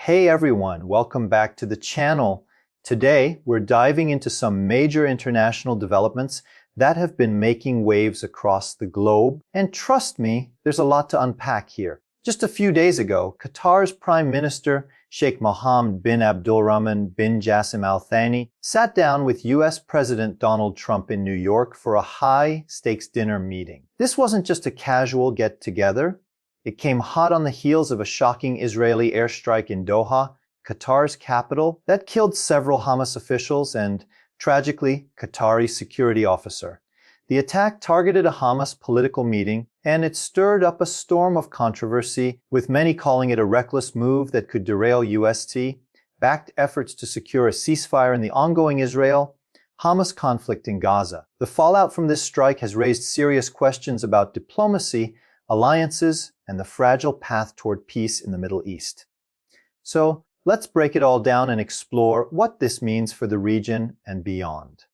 Hey everyone, welcome back to the channel. Today, we're diving into some major international developments that have been making waves across the globe. And trust me, there's a lot to unpack here. Just a few days ago, Qatar's Prime Minister, Sheikh Mohammed bin Abdulrahman bin Jassim Al Thani, sat down with U.S. President Donald Trump in New York for a high-stakes dinner meeting. This wasn't just a casual get-together. It came hot on the heels of a shocking Israeli airstrike in Doha, Qatar's capital, that killed several Hamas officials and, tragically, Qatari security officer. The attack targeted a Hamas political meeting, and it stirred up a storm of controversy, with many calling it a reckless move that could derail U.S.-backed efforts to secure a ceasefire in the ongoing Israel-Hamas conflict in Gaza. The fallout from this strike has raised serious questions about diplomacy, alliances, and the fragile path toward peace in the Middle East. So, let's break it all down and explore what this means for the region and beyond.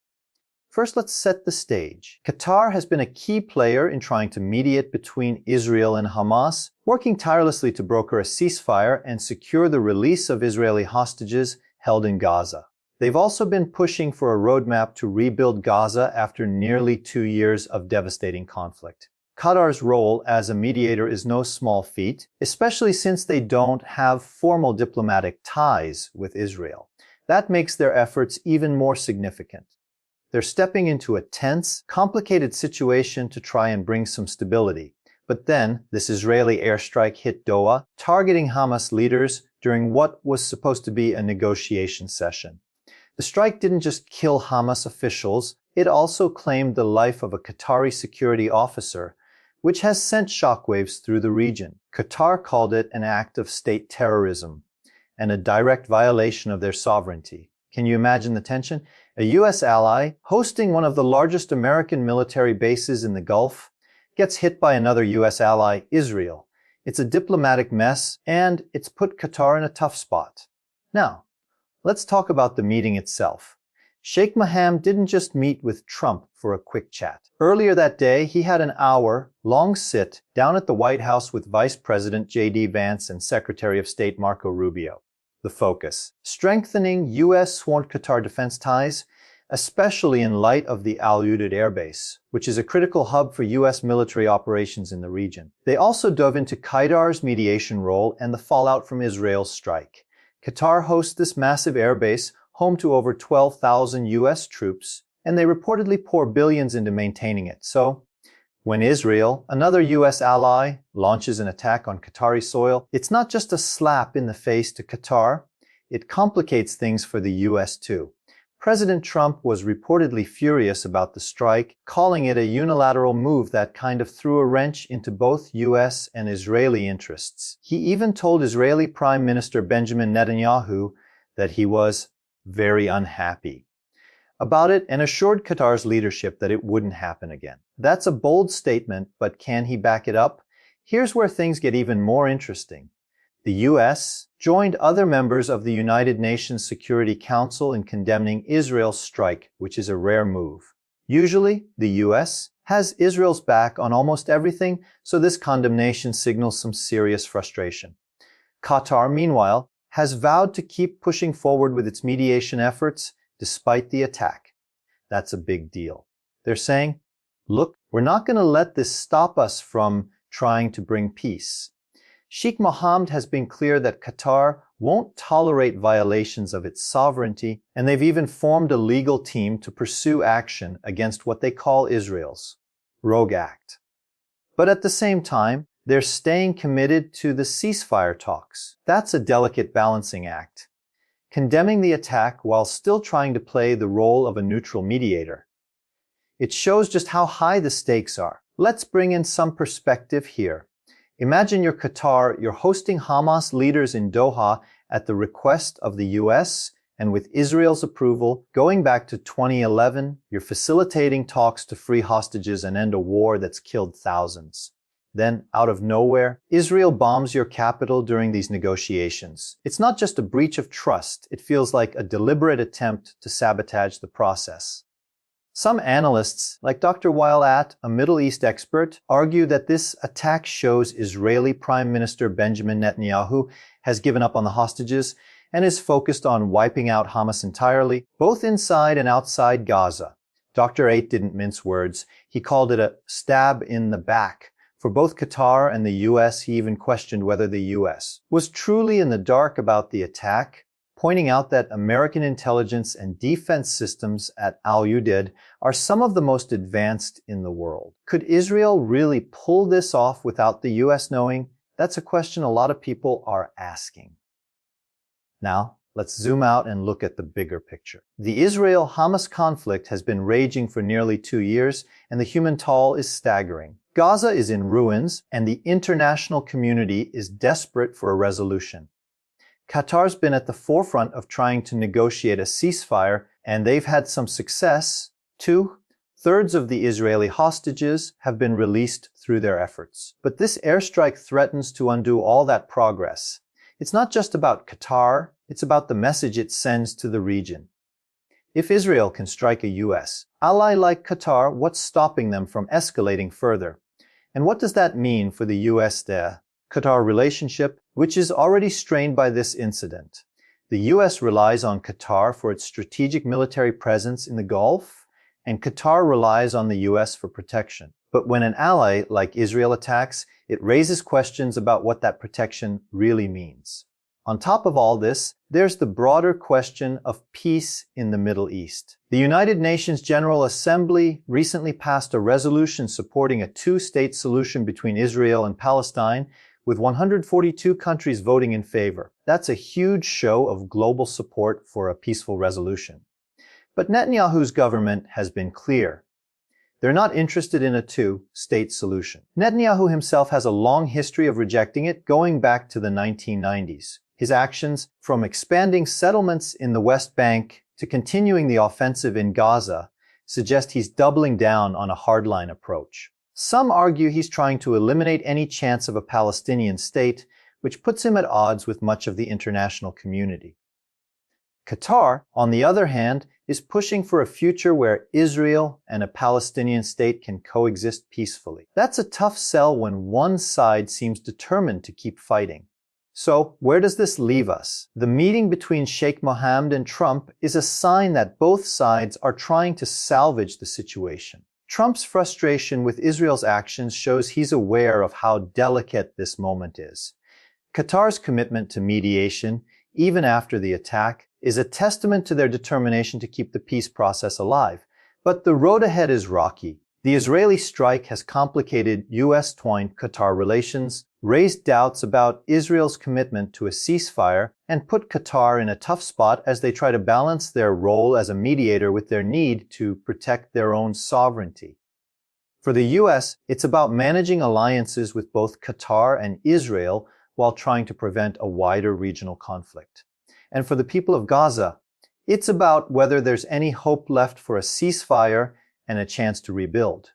First, let's set the stage. Qatar has been a key player in trying to mediate between Israel and Hamas, working tirelessly to broker a ceasefire and secure the release of Israeli hostages held in Gaza. They've also been pushing for a roadmap to rebuild Gaza after nearly 2 years of devastating conflict. Qatar's role as a mediator is no small feat, especially since they don't have formal diplomatic ties with Israel. That makes their efforts even more significant. They're stepping into a tense, complicated situation to try and bring some stability. But then, this Israeli airstrike hit Doha, targeting Hamas leaders during what was supposed to be a negotiation session. The strike didn't just kill Hamas officials, it also claimed the life of a Qatari security officer, which has sent shockwaves through the region. Qatar called it an act of state terrorism and a direct violation of their sovereignty. Can you imagine the tension? A U.S. ally, hosting one of the largest American military bases in the Gulf, gets hit by another U.S. ally, Israel. It's a diplomatic mess, and it's put Qatar in a tough spot. Now, let's talk about the meeting itself. Sheikh Mohammed didn't just meet with Trump for a quick chat. Earlier that day, he had an hour-long sit down at the White House with Vice President J.D. Vance and Secretary of State Marco Rubio. The focus: strengthening U.S.-sworn Qatar defense ties, especially in light of the Al Udeid Air Base, which is a critical hub for U.S. military operations in the region. They also dove into Qatar's mediation role and the fallout from Israel's strike. Qatar hosts this massive airbase, home to over 12,000 U.S. troops, and they reportedly pour billions into maintaining it. So, when Israel, another U.S. ally, launches an attack on Qatari soil, it's not just a slap in the face to Qatar, it complicates things for the U.S. too. President Trump was reportedly furious about the strike, calling it a unilateral move that kind of threw a wrench into both U.S. and Israeli interests. He even told Israeli Prime Minister Benjamin Netanyahu that he was very unhappy about it and assured Qatar's leadership that it wouldn't happen again. That's a bold statement, but can he back it up? Here's where things get even more interesting. The U.S. joined other members of the United Nations Security Council in condemning Israel's strike, which is a rare move. Usually, the U.S. has Israel's back on almost everything, so this condemnation signals some serious frustration. Qatar, meanwhile, has vowed to keep pushing forward with its mediation efforts despite the attack. That's a big deal. They're saying, look, we're not going to let this stop us from trying to bring peace. Sheikh Mohammed has been clear that Qatar won't tolerate violations of its sovereignty, and they've even formed a legal team to pursue action against what they call Israel's rogue act. But at the same time, they're staying committed to the ceasefire talks. That's a delicate balancing act, condemning the attack while still trying to play the role of a neutral mediator. It shows just how high the stakes are. Let's bring in some perspective here. Imagine you're Qatar, you're hosting Hamas leaders in Doha at the request of the U.S., and with Israel's approval, going back to 2011, you're facilitating talks to free hostages and end a war that's killed thousands. Then, out of nowhere, Israel bombs your capital during these negotiations. It's not just a breach of trust, it feels like a deliberate attempt to sabotage the process. Some analysts, like Dr. Wilat, a Middle East expert, argue that this attack shows Israeli Prime Minister Benjamin Netanyahu has given up on the hostages and is focused on wiping out Hamas entirely, both inside and outside Gaza. Dr. 8 didn't mince words. He called it a stab in the back. For both Qatar and the U.S., he even questioned whether the U.S. was truly in the dark about the attack, pointing out that American intelligence and defense systems at Al-Udeid are some of the most advanced in the world. Could Israel really pull this off without the U.S. knowing? That's a question a lot of people are asking. Now, let's zoom out and look at the bigger picture. The Israel-Hamas conflict has been raging for nearly 2 years, and the human toll is staggering. Gaza is in ruins, and the international community is desperate for a resolution. Qatar's been at the forefront of trying to negotiate a ceasefire, and they've had some success. 2/3 of the Israeli hostages have been released through their efforts. But this airstrike threatens to undo all that progress. It's not just about Qatar, it's about the message it sends to the region. If Israel can strike a U.S. ally like Qatar, what's stopping them from escalating further? And what does that mean for the U.S.-Qatar relationship, which is already strained by this incident? The U.S. relies on Qatar for its strategic military presence in the Gulf, and Qatar relies on the U.S. for protection. But when an ally like Israel attacks, it raises questions about what that protection really means. On top of all this, there's the broader question of peace in the Middle East. The United Nations General Assembly recently passed a resolution supporting a two-state solution between Israel and Palestine, with 142 countries voting in favor. That's a huge show of global support for a peaceful resolution. But Netanyahu's government has been clear. They're not interested in a two-state solution. Netanyahu himself has a long history of rejecting it, going back to the 1990s. His actions, from expanding settlements in the West Bank to continuing the offensive in Gaza, suggest he's doubling down on a hardline approach. Some argue he's trying to eliminate any chance of a Palestinian state, which puts him at odds with much of the international community. Qatar, on the other hand, is pushing for a future where Israel and a Palestinian state can coexist peacefully. That's a tough sell when one side seems determined to keep fighting. So, where does this leave us? The meeting between Sheikh Mohammed and Trump is a sign that both sides are trying to salvage the situation. Trump's frustration with Israel's actions shows he's aware of how delicate this moment is. Qatar's commitment to mediation, even after the attack, is a testament to their determination to keep the peace process alive. But the road ahead is rocky. The Israeli strike has complicated U.S.-Qatar relations, raised doubts about Israel's commitment to a ceasefire, and put Qatar in a tough spot as they try to balance their role as a mediator with their need to protect their own sovereignty. For the U.S., it's about managing alliances with both Qatar and Israel while trying to prevent a wider regional conflict. And for the people of Gaza, it's about whether there's any hope left for a ceasefire and a chance to rebuild.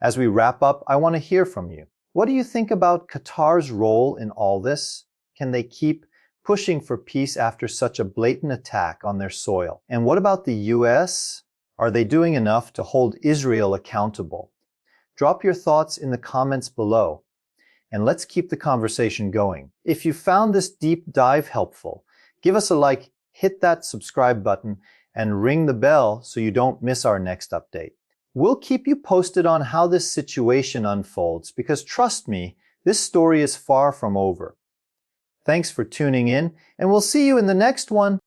As we wrap up, I want to hear from you. What do you think about Qatar's role in all this? Can they keep pushing for peace after such a blatant attack on their soil? And what about the U.S.? Are they doing enough to hold Israel accountable? Drop your thoughts in the comments below, and let's keep the conversation going. If you found this deep dive helpful, give us a like, hit that subscribe button, and ring the bell so you don't miss our next update. We'll keep you posted on how this situation unfolds, because trust me, this story is far from over. Thanks for tuning in, and we'll see you in the next one.